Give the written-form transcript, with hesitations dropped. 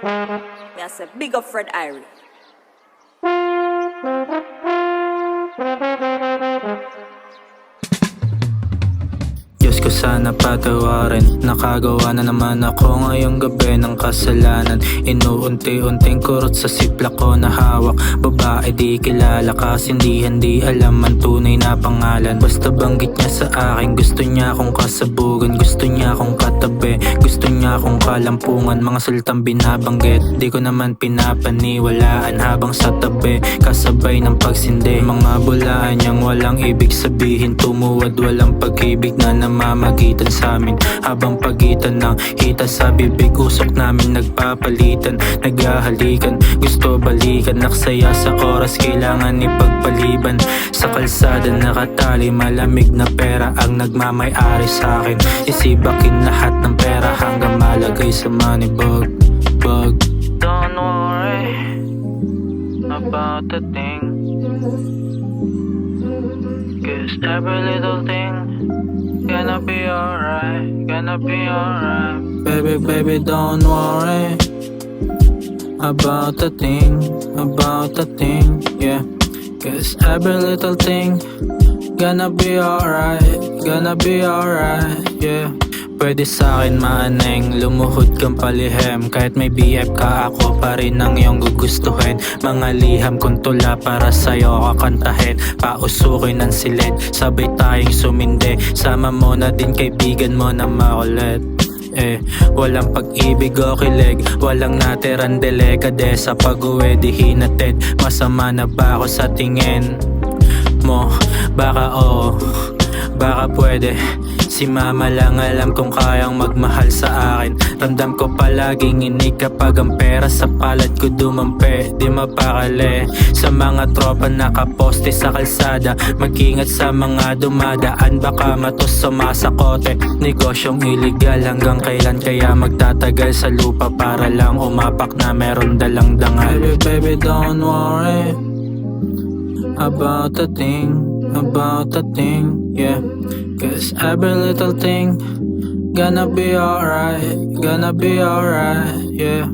Me I say big up Fred Irie. Diyos ko sana patawarin, nakagawa na naman ako ngayong gabi ng kasalanan. Inuunti-unting kurot sa siplak ko na hawak. Babae di kilala kasi hindi alam ang tunay na pangalan. Basta banggit niya sa akin, gusto niya akong kasabugan, gusto niya akong katabi, gusto niya akong kalampungan. Mga salitang binabanggit, di ko naman pinapaniwalaan habang sa tabi, kasabay ng pagsindi. Mga bulaan niyang walang ibig sabihin, tumuwad walang pag-ibig na namamagitan sa amin. Habang pagitan ng hita sa bibig, usok namin nagpapalitan, naghahalikan, gusto balikan. Naksaya sa oras, kailangan ipagpaliban. Sa kalsada nakatali, malamig na pera ang nagmamay-ari sa akin. Isibakin lahat ng pera hanggang malagay sa money bag. Don't worry about the thing, 'cause every little thing gonna be alright, gonna be alright. Baby, don't worry about the thing, yeah. 'Cause every little thing gonna be alright, yeah. Pwede sa'kin maaneng, lumuhod kang palihim. Kahit may BF ka, ako pa rin ang iyong gugustuhin. Mga liham kong tula para sa'yo kakantahin. Pausukin ang silid, sabay tayong sumindi. Sama mo na din kaibigan mo na makulit. Walang pag-ibig o kilig, walang natirang delikade. Sa pag-uwi di hinatid, masama na ba ako sa tingin mo? Baka oo, baka pwede. Si mama lang alam kung kayang magmahal sa akin. Ramdam ko palaging inig kapag ang pera sa palad ko dumampi. Di mapakali sa mga tropa nakaposte sa kalsada. Mag-ingat sa mga dumadaan, baka matos sumasakote. Negosyong iligal hanggang kailan kaya magtatagal sa lupa para lang umapak na meron dalang dangal. Baby, don't worry about the thing, yeah. 'Cause every little thing gonna be alright, yeah.